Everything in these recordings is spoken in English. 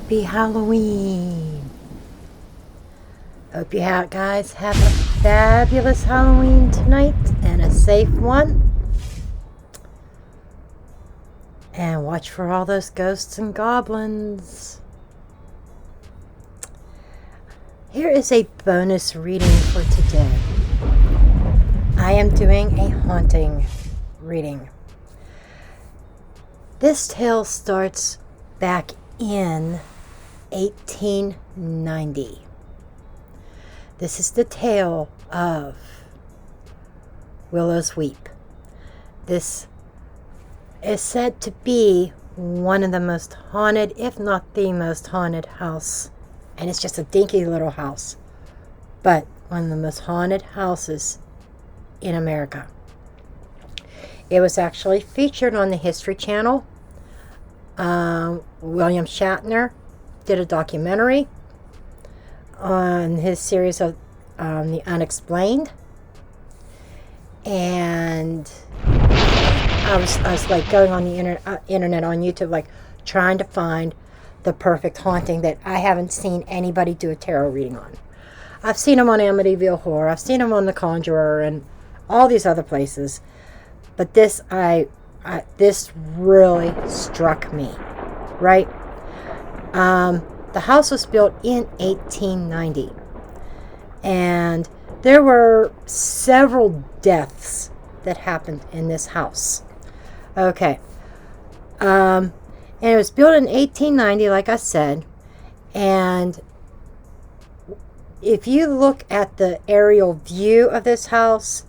Happy Halloween. Hope you guys have a fabulous Halloween tonight and a safe one. And watch for all those ghosts and goblins. Here is a bonus reading for today. I am doing a haunting reading. This tale starts back in 1890. This is the tale of Willow's Weep. This is said to be one of the most haunted, if not the most haunted house. And it's just a dinky little house, but one of the most haunted houses in America. It was actually featured on the History Channel. William Shatner did a documentary on his series of The Unexplained. And I was like going on the internet on YouTube, like trying to find the perfect haunting that I haven't seen anybody do a tarot reading on. I've seen them on Amityville Horror. I've seen them on The Conjurer and all these other places. But this, this really struck me, right? The house was built in 1890. And there were several deaths that happened in this house. Okay. And it was built in 1890, like I said. And if you look at the aerial view of this house,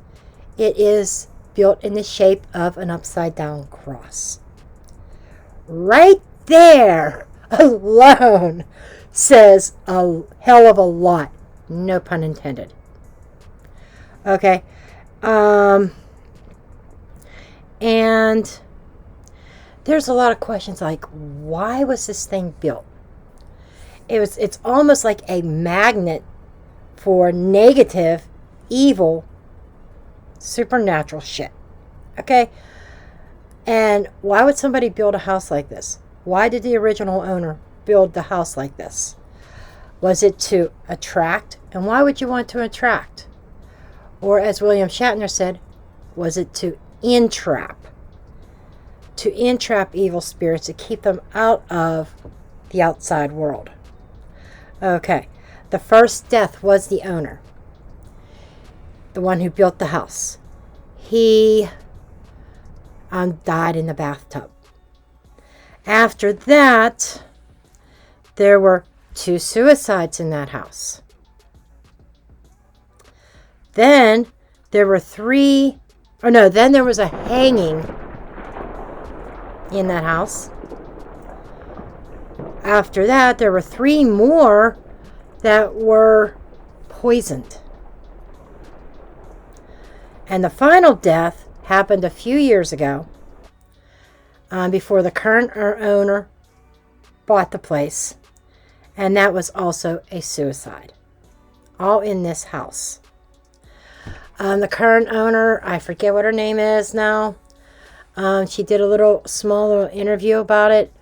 it is built in the shape of an upside down cross. Right there alone says a hell of a lot. No pun intended. Okay. And there's a lot of questions like, why was this thing built? It's almost like a magnet for negative, evil, supernatural shit. Okay? And why would somebody build a house like this? Why did the original owner build the house like this? Was it to attract? And why would you want to attract? Or as William Shatner said, was it to entrap? To entrap evil spirits, to keep them out of the outside world. Okay. The first death was the owner. The one who built the house. He died in the bathtub. After that, there were 2 suicides in that house. Then there were 3, then there was a hanging in that house. After that, there were 3 more that were poisoned. And the final death happened a few years ago, before the current owner bought the place. And that was also a suicide. All in this house. The current owner, I forget what her name is now. She did a small little interview about it.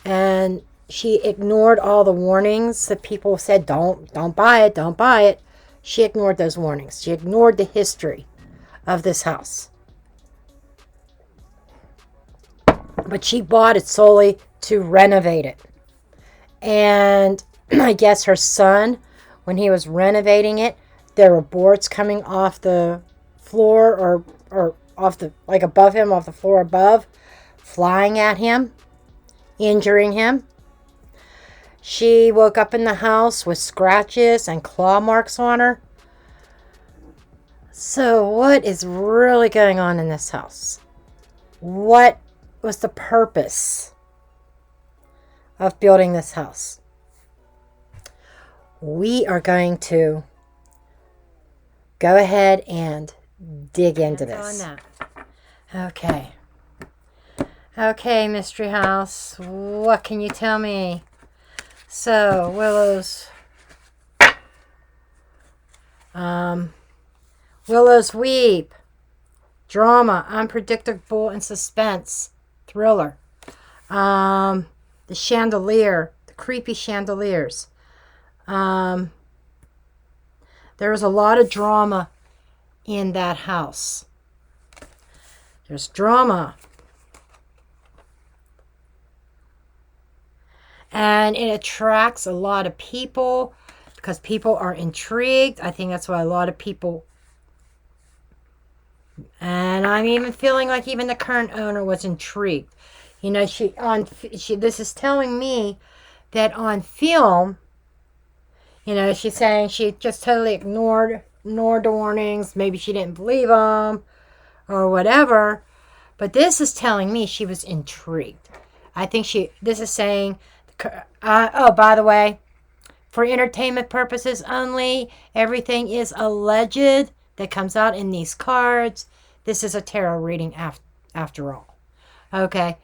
And she ignored all the warnings that people said, don't buy it, don't buy it. She ignored those warnings. She ignored the history of this house. But she bought it solely to renovate it. And I guess her son, when he was renovating it, there were boards coming off the floor or off the, like above him, off the floor above, flying at him, injuring him. She woke up in the house with scratches and claw marks on her. So what is really going on in this house? What was the purpose of building this house? We are going to go ahead and dig into this. Okay. Okay, Mystery House. What can you tell me? So, Willow's Weep. Drama, unpredictable and suspense. Thriller. The Chandelier, The the creepy chandeliers. There's a lot of drama in that house. There's drama. And it attracts a lot of people because people are intrigued. I think that's why a lot of people... And I'm even feeling like even the current owner was intrigued. You know, this is telling me that on film, you know, she's saying she just totally ignored the warnings. Maybe she didn't believe them or whatever. But this is telling me she was intrigued. I think this is saying, oh, by the way, for entertainment purposes only, everything is alleged that comes out in these cards. This is a tarot reading after all. Okay.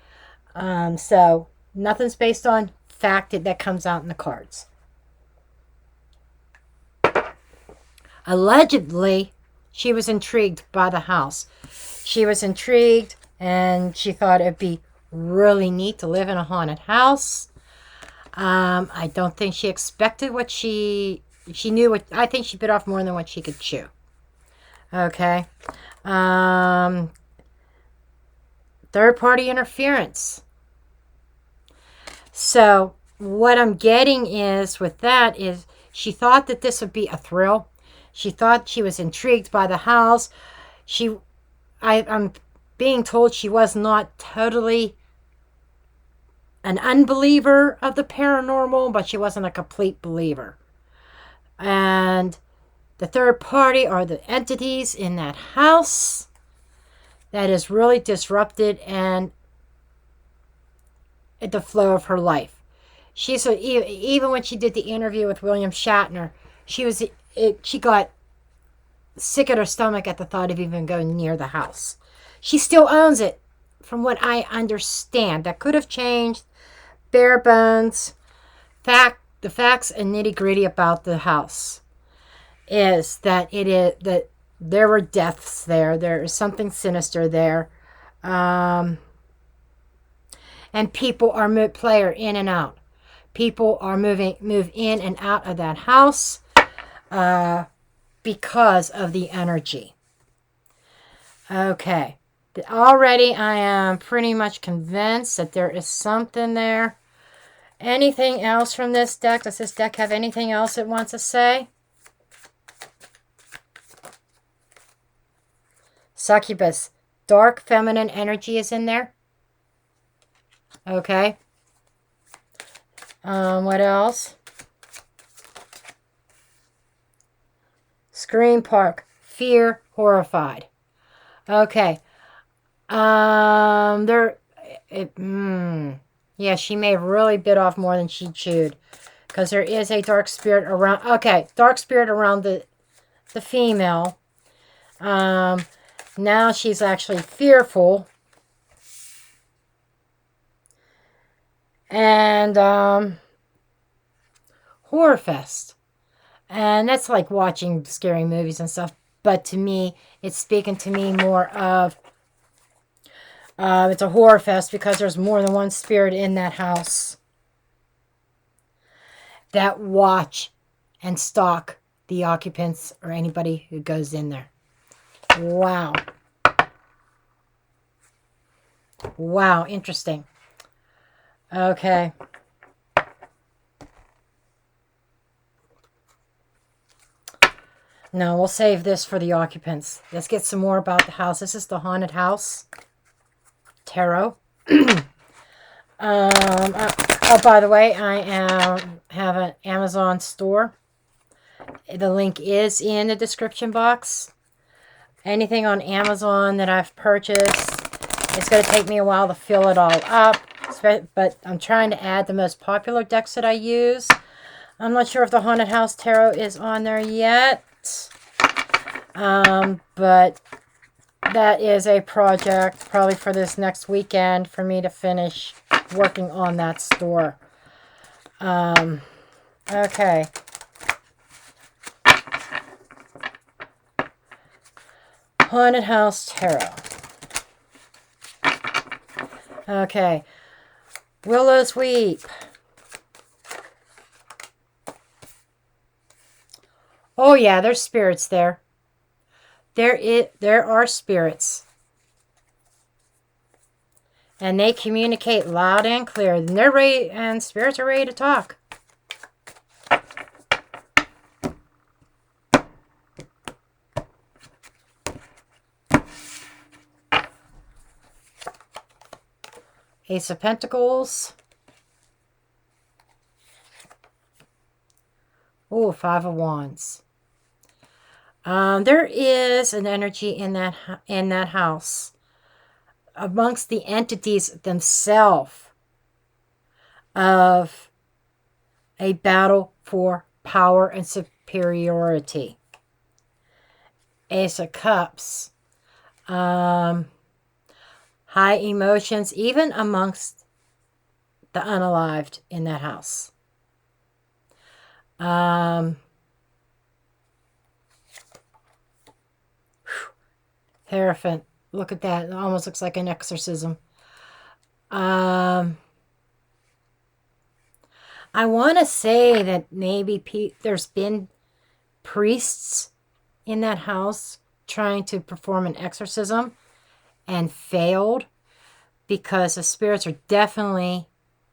So nothing's based on fact that comes out in the cards. Allegedly, she was intrigued by the house. She was intrigued and she thought it'd be really neat to live in a haunted house. I don't think she expected what she knew. I think she bit off more than what she could chew. Okay. Third-party interference. So what I'm getting is with that is she thought that this would be a thrill. She thought she was intrigued by the house. I'm being told she was not totally an unbeliever of the paranormal, but she wasn't a complete believer. And the third party are the entities in that house that is really disrupted and the flow of her life. Even when she did the interview with William Shatner, she got sick at her stomach at the thought of even going near the house. She still owns it, from what I understand. That could have changed. Bare bones. The facts and nitty gritty about the house is that that there were deaths there. There is something sinister there, and people are player in and out. People are move in and out of that house because of the energy. Okay. Already I am pretty much convinced that there is something there. Anything else from this deck? Does this deck have anything else it wants to say? Succubus. Dark feminine energy is in there. Okay. What else? Scream Park. Fear, horrified. Okay. Yeah, she may have really bit off more than she chewed. Because there is a dark spirit around... Okay, dark spirit around the female. Now she's actually fearful. And, horror fest. And that's like watching scary movies and stuff. But to me, it's speaking to me more of... it's a horror fest because there's more than one spirit in that house that watch and stalk the occupants or anybody who goes in there. Wow. Wow, interesting. Okay. No, we'll save this for the occupants. Let's get some more about the house. This is the haunted house tarot. Oh, by the way, I have an Amazon store. The link is in the description box. Anything on Amazon that I've purchased, it's going to take me a while to fill it all up. But I'm trying to add the most popular decks that I use. I'm not sure if the Haunted House Tarot is on there yet. But that is a project probably for this next weekend for me to finish working on that store. Okay. Haunted House Tarot. Okay. Willow's Weep. Oh yeah, there's spirits there. There are spirits. And they communicate loud and clear. And they're ready, and spirits are ready to talk. Ace of Pentacles. Oh, Five of Wands. There is an energy in that house amongst the entities themselves of a battle for power and superiority. Ace of Cups. High emotions, even amongst the unalived in that house. Hierophant. Look at that. It almost looks like an exorcism. I want to say that maybe there's been priests in that house trying to perform an exorcism and failed, because the spirits are definitely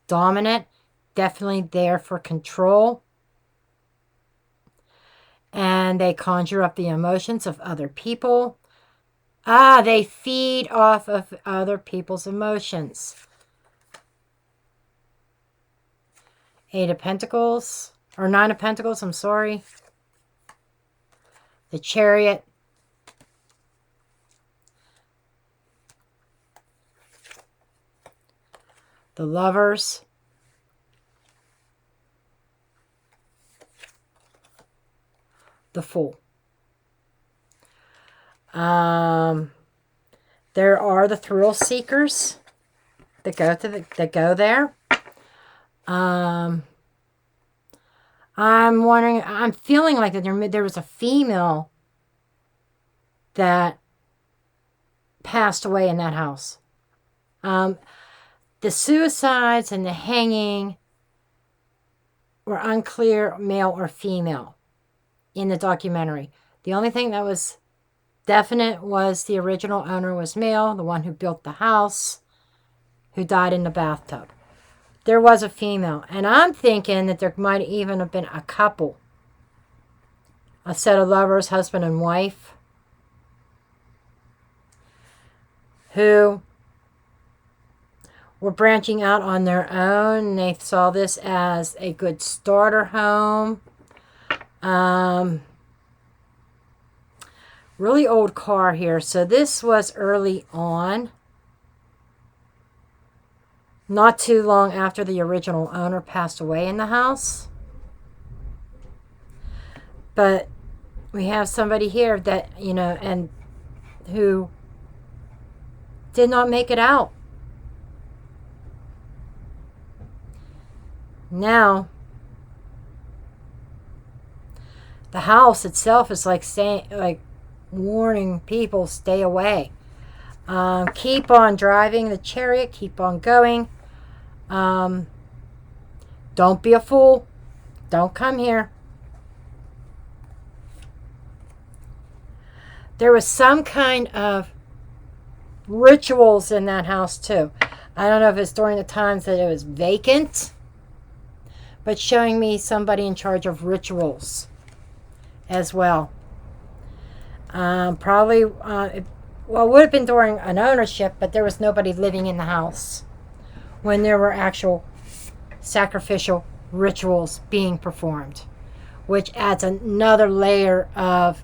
dominant, definitely there for control. And they conjure up the emotions of other people. They feed off of other people's emotions. Eight of Pentacles, or Nine of Pentacles, I'm sorry. The Chariot. The Lovers. The Fool. There are the thrill seekers that go there. I'm wondering, I'm feeling like that there was a female that passed away in that house. The suicides and the hanging were unclear, male or female, in the documentary. The only thing that was definite was the original owner was male, the one who built the house, who died in the bathtub. There was a female, and I'm thinking that there might even have been a couple, a set of lovers, husband and wife, who were branching out on their own, and they saw this as a good starter home. Really old car here. So this was early on. Not too long after the original owner passed away in the house. But we have somebody here that, and who did not make it out. Now, the house itself is like saying, like, warning people, stay away. Keep on driving the chariot. Keep on going. Don't be a fool. Don't come here. There was some kind of rituals in that house too. I don't know if it's during the times that it was vacant, but showing me somebody in charge of rituals as well. Probably, it would have been during an ownership, but there was nobody living in the house when there were actual sacrificial rituals being performed, which adds another layer of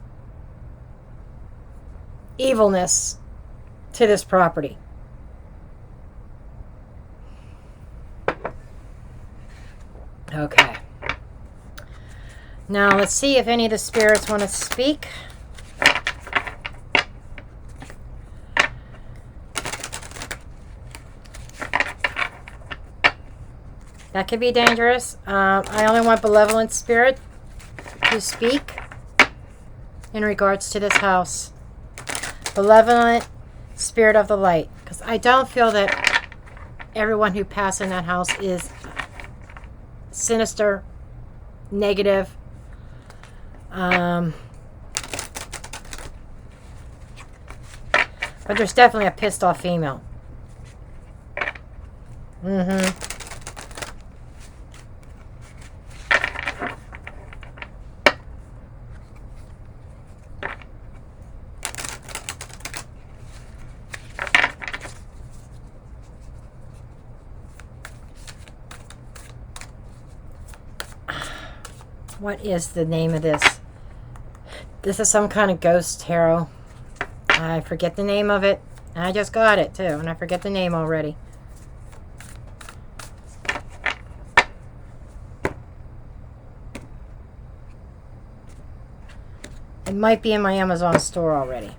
evilness to this property. Okay. Now let's see if any of the spirits want to speak. That could be dangerous. I only want benevolent spirit to speak in regards to this house. Benevolent spirit of the light. Because I don't feel that everyone who passed in that house is sinister, negative. But there's definitely a pissed off female. What is the name of this? This is some kind of ghost tarot. I forget the name of it. I just got it too, and I forget the name already. It might be in my Amazon store already.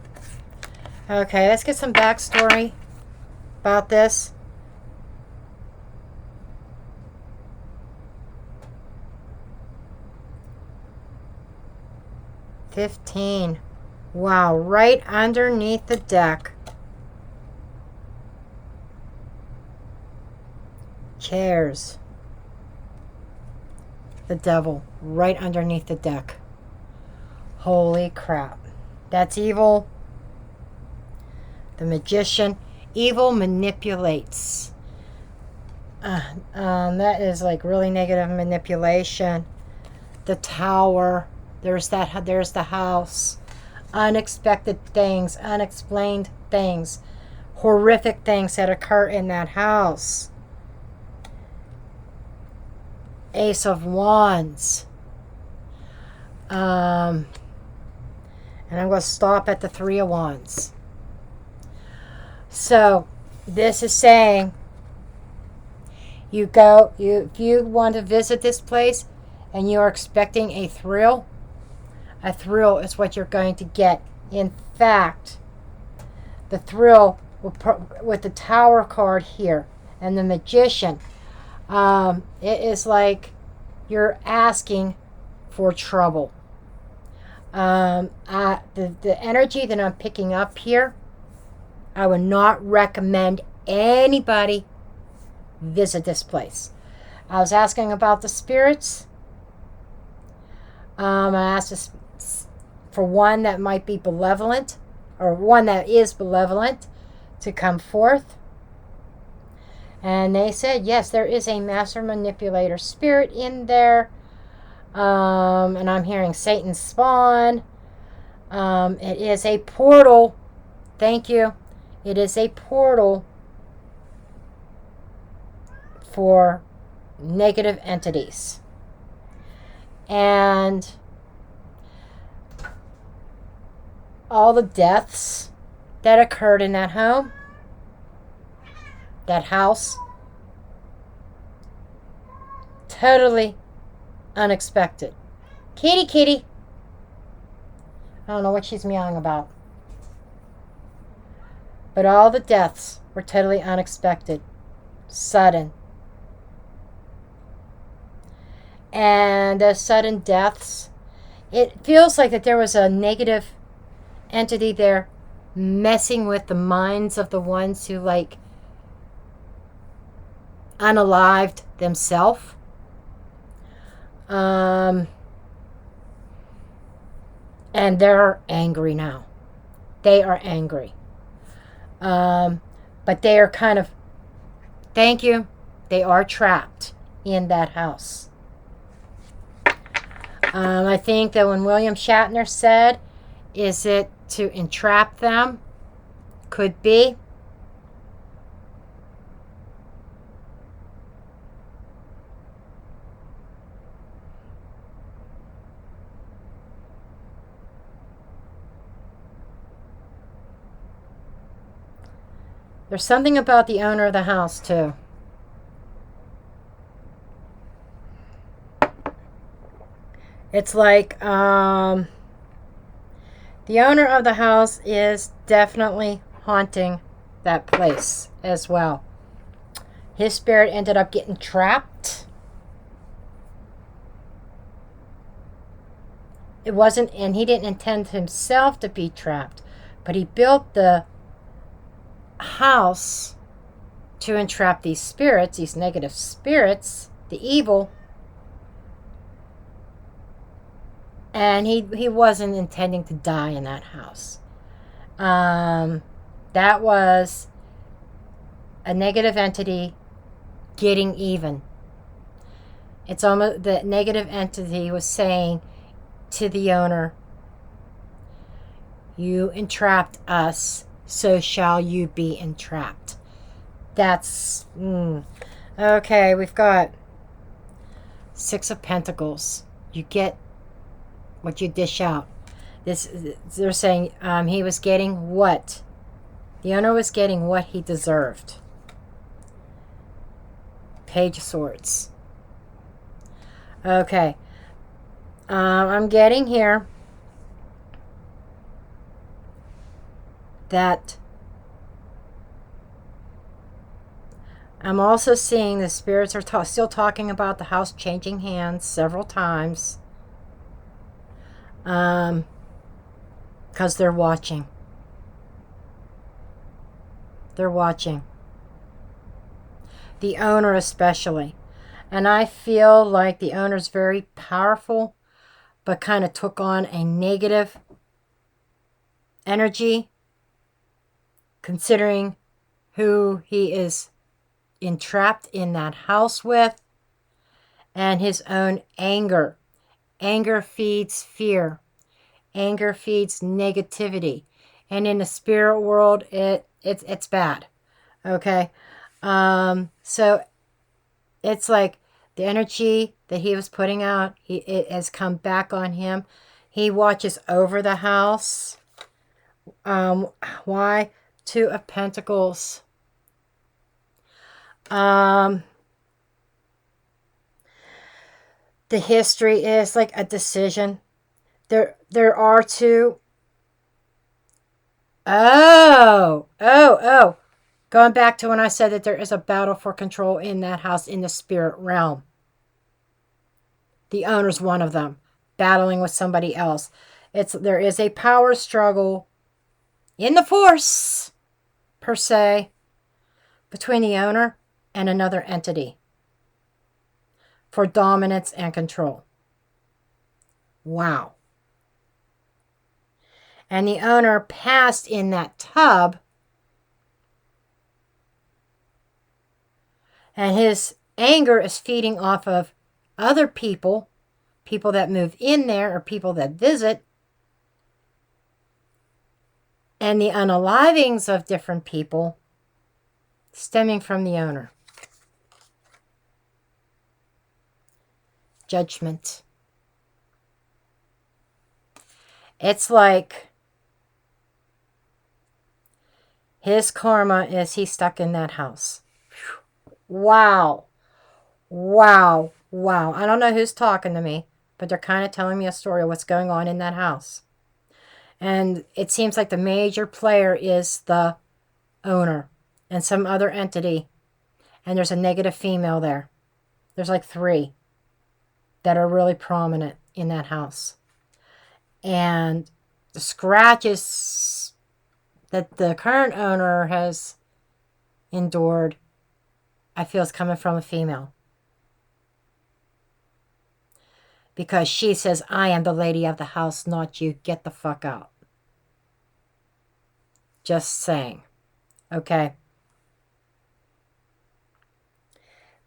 Okay, let's get some backstory about this. $15. Wow, right underneath the deck. Chairs. The devil, right underneath the deck. Holy crap. That's evil. The magician. Evil manipulates. That is like really negative manipulation. The tower. There's the house. Unexpected things, unexplained things, horrific things that occur in that house. Ace of Wands. And I'm going to stop at the Three of Wands. So this is saying if you want to visit this place and you're expecting a thrill is what you're going to get. In fact, the thrill with the Tower card here and the Magician, it is like you're asking for trouble. The energy that I'm picking up here, I would not recommend anybody visit this place. I was asking about the spirits. I asked for one that might be benevolent, or one that is benevolent, to come forth. And they said, yes, there is a master manipulator spirit in there. And I'm hearing Satan's spawn. It is a portal. Thank you. It is a portal for negative entities. And all the deaths that occurred in that home, that house, totally unexpected. Kitty, kitty. I don't know what she's meowing about. But all the deaths were totally unexpected, sudden. And those sudden deaths, it feels like that there was a negative entity there messing with the minds of the ones who like unalived themselves. And they're angry now. They are angry. But they are kind of, thank you, they are trapped in that house. I think that when William Shatner said, is it to entrap them? Could be. There's something about the owner of the house, too. It's like the owner of the house is definitely haunting that place as well. His spirit ended up getting trapped. It wasn't, and he didn't intend himself to be trapped, but he built the house to entrap these spirits, these negative spirits, the evil. And he wasn't intending to die in that house. That was a negative entity getting even. It's almost the negative entity was saying to the owner, you entrapped us, so shall you be entrapped. That's okay. We've got Six of Pentacles. You get what you dish out. This, they're saying he was getting what the owner was getting what he deserved. Page of Swords. Okay. I'm getting here that I'm also seeing the spirits are still talking about the house changing hands several times. Because they're watching. They're watching. The owner especially. And I feel like the owner's very powerful, but kind of took on a negative energy, considering who he is entrapped in that house with, and his own anger. Anger feeds fear. Anger feeds negativity. And in the spirit world, it's bad. Okay? So it's like the energy that he was putting out, it has come back on him. He watches over the house. Why? Two of Pentacles. The history is like a decision. There are two. Oh. Going back to when I said that there is a battle for control in that house in the spirit realm. The owner's one of them, battling with somebody else. There is a power struggle in the force, per se, between the owner and another entity for dominance and control. Wow. And the owner passed in that tub, and his anger is feeding off of other people that move in there or people that visit, and the unalivings of different people stemming from the owner. Judgment. It's like his karma is he's stuck in that house. Wow. I don't know who's talking to me, but they're kind of telling me a story of what's going on in that house. And it seems like the major player is the owner and some other entity. And there's a negative female there. There's like 3 that are really prominent in that house. And the scratches that the current owner has endured, I feel, is coming from a female. Because she says, I am the lady of the house, not you. Get the fuck out. Just saying. Okay.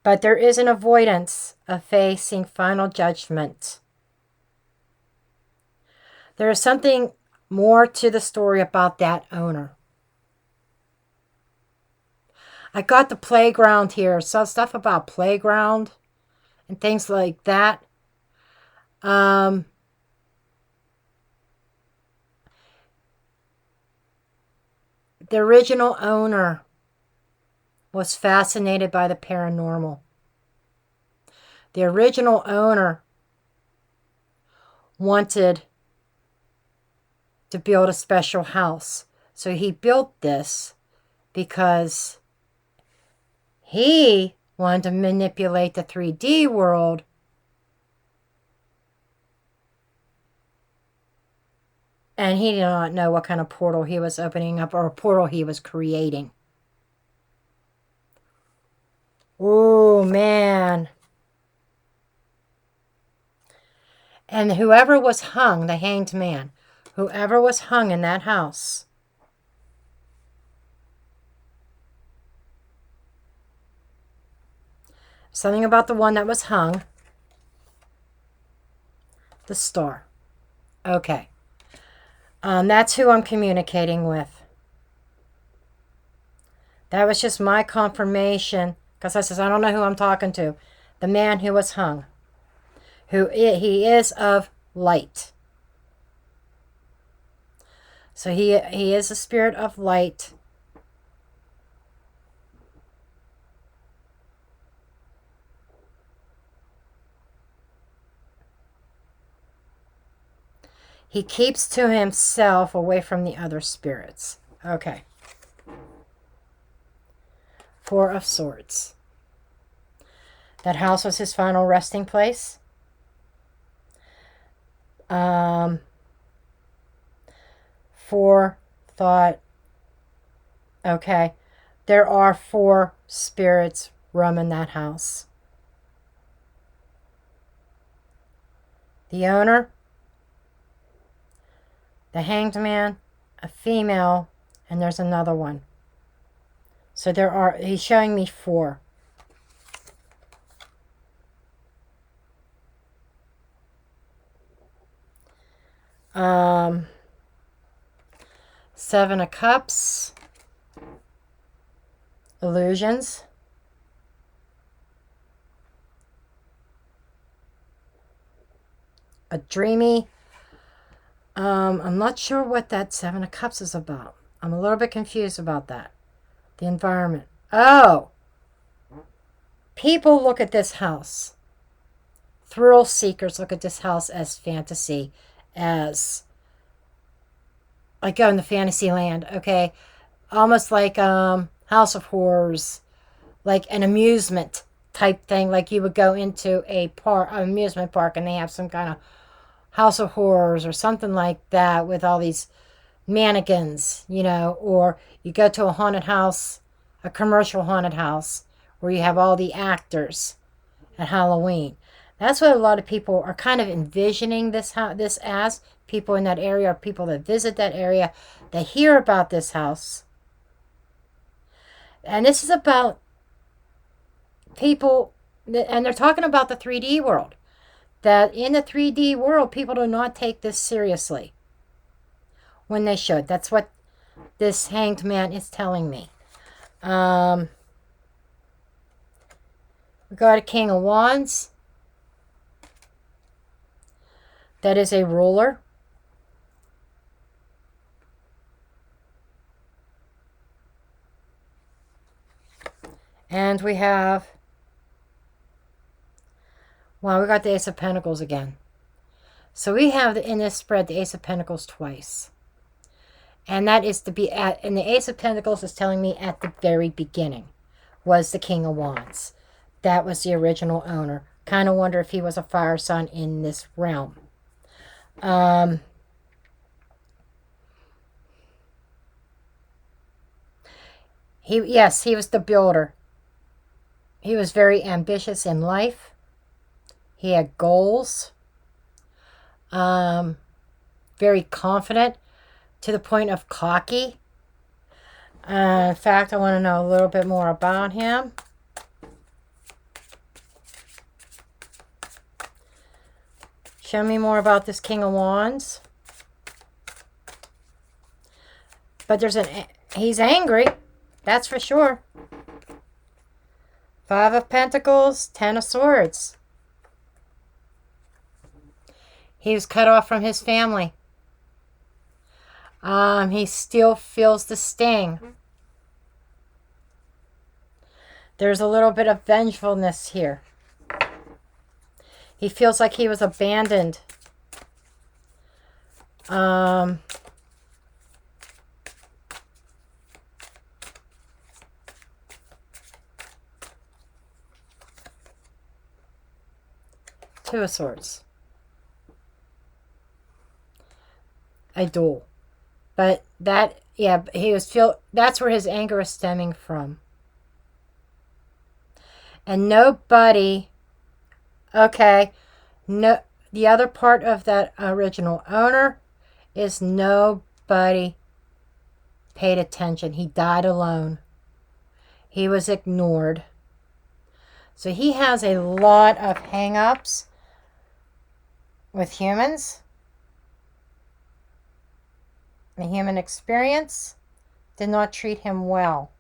But there is an avoidance of facing final judgment. There is something more to the story about that owner. I got the playground here. So stuff about playground and things like that. The original owner was fascinated by the paranormal. The original owner wanted to build a special house. So he built this because he wanted to manipulate the 3D world and he did not know what kind of portal he was opening up or a portal he was creating. Oh, man. And whoever was hung, the hanged man, whoever was hung in that house, something about the one that was hung, the star. Okay. That's who I'm communicating with. That was just my confirmation, because I says, I don't know who I'm talking to. The man who was hung. He is of light. So he is a spirit of light. He keeps to himself away from the other spirits. Okay. Four of Swords. That house was his final resting place. Forethought. Okay. There are 4 spirits roaming that house. The owner, the hanged man, a female, and there's another one. So he's showing me 4. Seven of Cups. Illusions. A dreamy. I'm not sure what that Seven of Cups is about. I'm a little bit confused about that. The environment. Oh! People look at this house. Thrill seekers look at this house as fantasy, as like going to fantasy land, okay? Almost like House of Horrors, like an amusement type thing, like you would go into an amusement park and they have some kind of House of Horrors or something like that with all these mannequins, you know, or you go to a haunted house, a commercial haunted house, where you have all the actors at Halloween. That's what a lot of people are kind of envisioning this as. People in that area, or people that visit that area, they hear about this house. And this is about people, and they're talking about the 3D world. That in the 3D world, people do not take this seriously when they should. That's what this hanged man is telling me. We got a King of Wands. That is a ruler. And we have, wow, we got the Ace of Pentacles again. So we have in this spread the Ace of Pentacles twice. And that is to be at, and the Ace of Pentacles is telling me at the very beginning was the King of Wands. That was the original owner. Kind of wonder if he was a fire sign in this realm. Yes, he was the builder. He was very ambitious in life. He had goals. Very confident to the point of cocky. In fact, I want to know a little bit more about him. Show me more about this King of Wands. But he's angry. That's for sure. 5 of Pentacles, 10 of Swords. He was cut off from his family. He still feels the sting. There's a little bit of vengefulness here. He feels like he was abandoned. Two of Swords. A duel. But that, yeah, that's where his anger is stemming from. And nobody, okay, no, the other part of that original owner is nobody paid attention. He died alone. He was ignored. So he has a lot of hang-ups with humans. The human experience did not treat him well.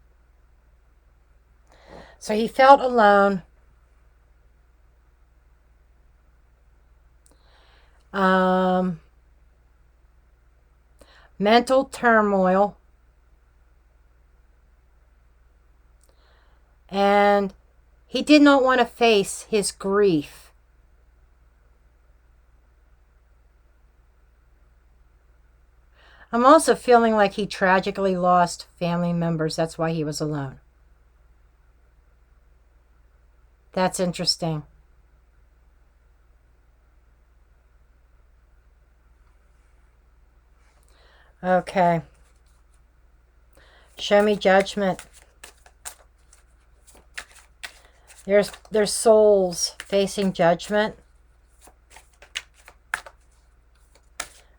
So he felt alone. Mental turmoil. And he did not want to face his grief. I'm also feeling like he tragically lost family members. That's why he was alone. That's interesting. Okay. Show me judgment. There's souls facing judgment.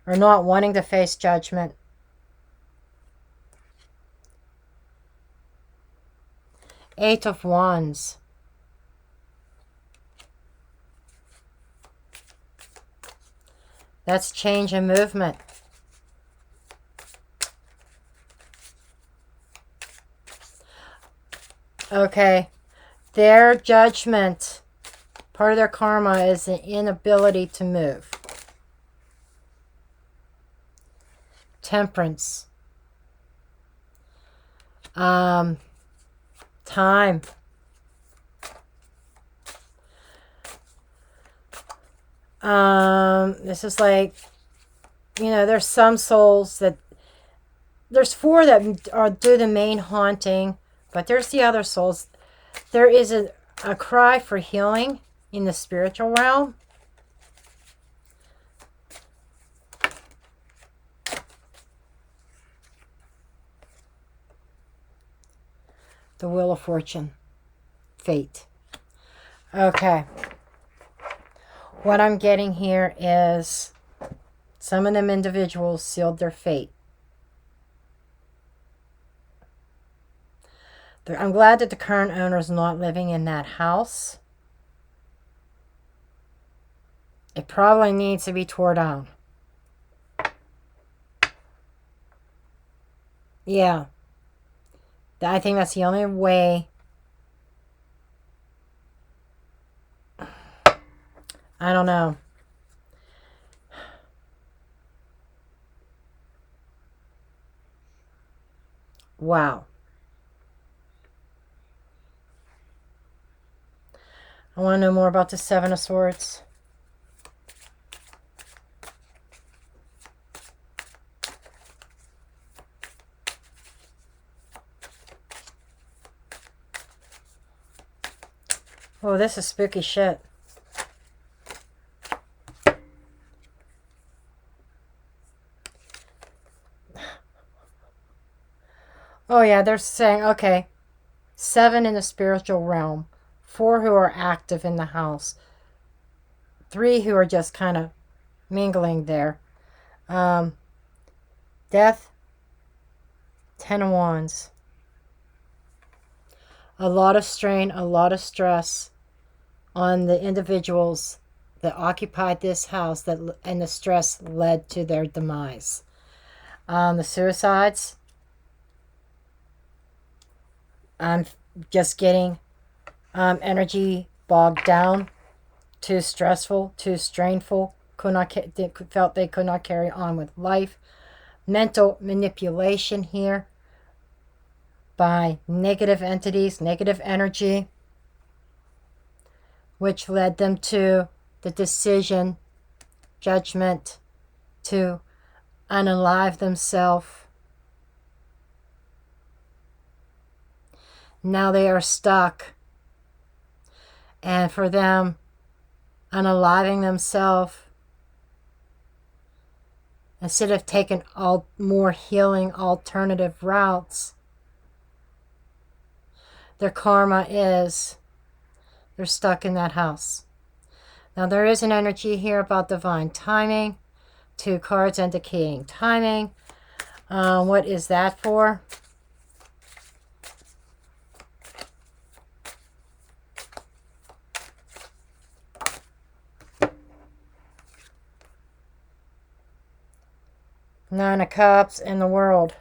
Or not wanting to face judgment. Eight of Wands. That's change and movement. Okay. Their judgment, part of their karma is the inability to move. Temperance. Time. This is like, there's some souls that, there's 4 that do the main haunting, but there's the other souls. There is a cry for healing in the spiritual realm. The Wheel of Fortune. Fate. Okay. What I'm getting here is some of them individuals sealed their fate. I'm glad that the current owner is not living in that house. It probably needs to be torn down. Yeah. I think that's the only way. I don't know. Wow. I want to know more about the Seven of Swords. Oh, this is spooky shit. Oh yeah, they're saying, okay, 7 in the spiritual realm, 4 who are active in the house, 3 who are just kind of mingling there. Death, 10 of Wands. A lot of strain, a lot of stress on the individuals that occupied this house, and the stress led to their demise. The suicides, I'm just getting energy bogged down, too stressful, too strainful, felt they could not carry on with life. Mental manipulation here by negative entities, negative energy, which led them to the decision, judgment, to unalive themselves. Now they are stuck. And for them, unaliving themselves, instead of taking more healing alternative routes, their karma is they're stuck in that house. Now there is an energy here about divine timing. 2 cards indicating timing. What is that for? Nine of Cups in the world.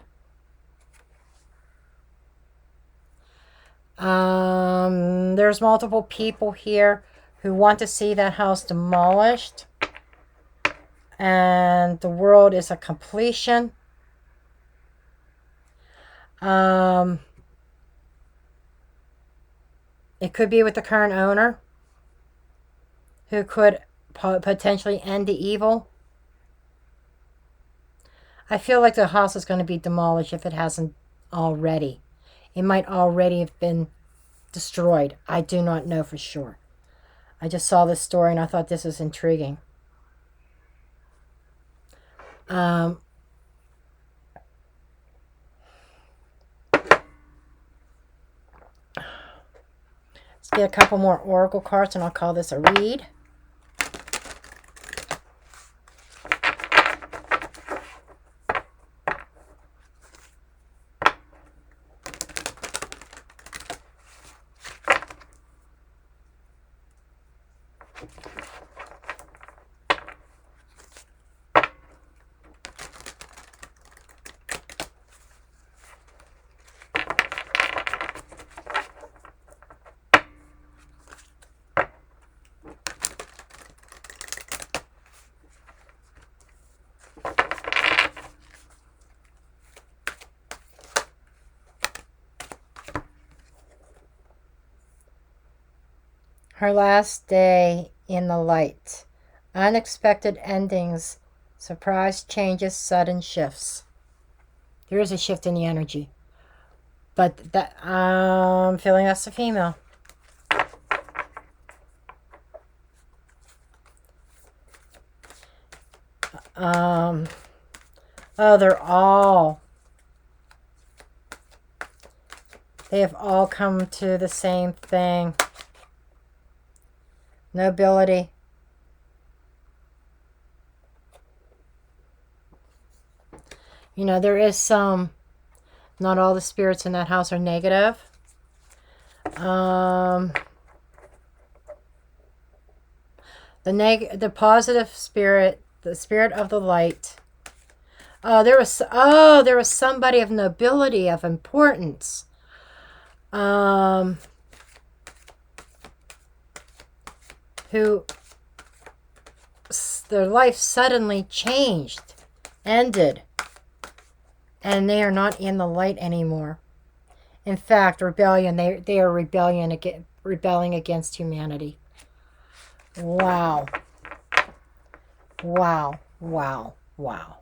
There's multiple people here who want to see that house demolished. And the world is a completion. It could be with the current owner, who could potentially end the evil. I feel like the house is going to be demolished if it hasn't already. It might already have been destroyed. I do not know for sure. I just saw this story and I thought this was intriguing. Let's get a couple more oracle cards and I'll call this a read. Her last day in the light. Unexpected endings. Surprise changes. Sudden shifts. There is a shift in the energy. But that I'm feeling that's a female. Oh, they have all come to the same thing. Nobility. You know, there is some, not all the spirits in that house are negative. The positive spirit, the spirit of the light. There was somebody of nobility, of importance. Who their life suddenly changed, ended, and they are not in the light anymore. In fact, rebellion, they are rebelling against humanity. Wow. Wow. Wow. Wow.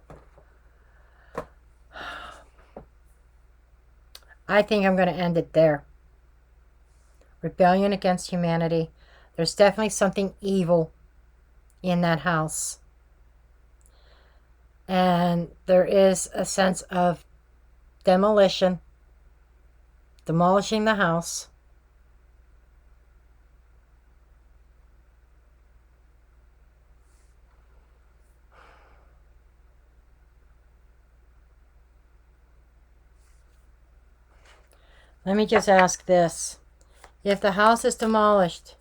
I think I'm going to end it there. Rebellion against humanity. There's definitely something evil in that house. And there is a sense of demolition, demolishing the house. Let me just ask this. If the house is demolished,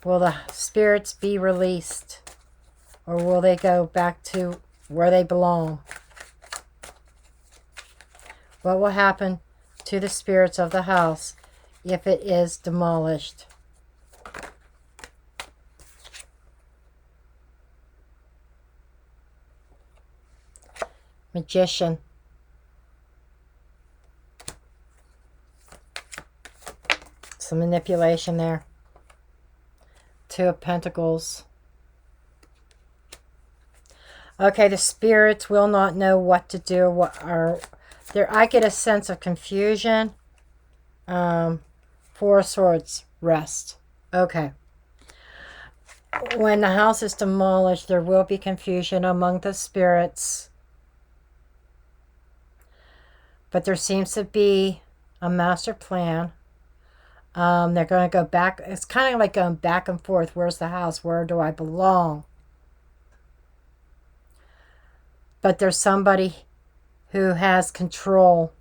will the spirits be released? Or will they go back to where they belong? What will happen to the spirits of the house if it is demolished? Magician. Some manipulation there. Two of Pentacles. Okay, the spirits will not know what to do. I get a sense of confusion. Four of Swords, rest. Okay. When the house is demolished, there will be confusion among the spirits. But there seems to be a master plan. They're going to go back. It's kind of like going back and forth. Where's the house? Where do I belong? But there's somebody who has control,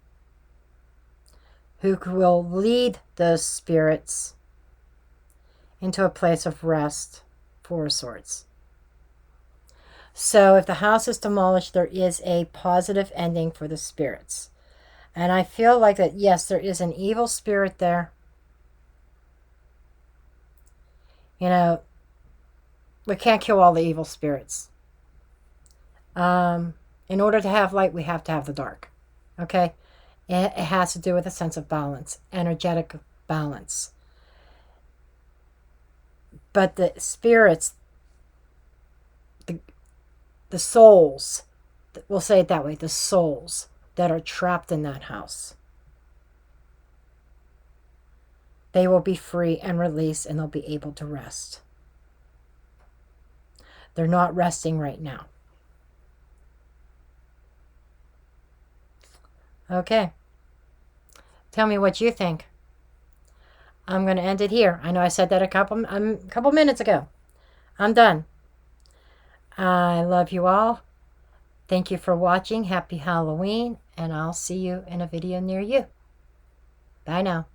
who will lead those spirits into a place of rest, Four of Swords. So if the house is demolished, there is a positive ending for the spirits. And I feel like that, yes, there is an evil spirit there. You know, we can't kill all the evil spirits. In order to have light, we have to have the dark. Okay? It has to do with a sense of balance, energetic balance. But the spirits, the souls, we'll say it that way, the souls that are trapped in that house, they will be free and released, and they'll be able to rest. They're not resting right now. Okay. Tell me what you think. I'm going to end it here. I know I said that a couple minutes ago. I'm done. I love you all. Thank you for watching. Happy Halloween, and I'll see you in a video near you. Bye now.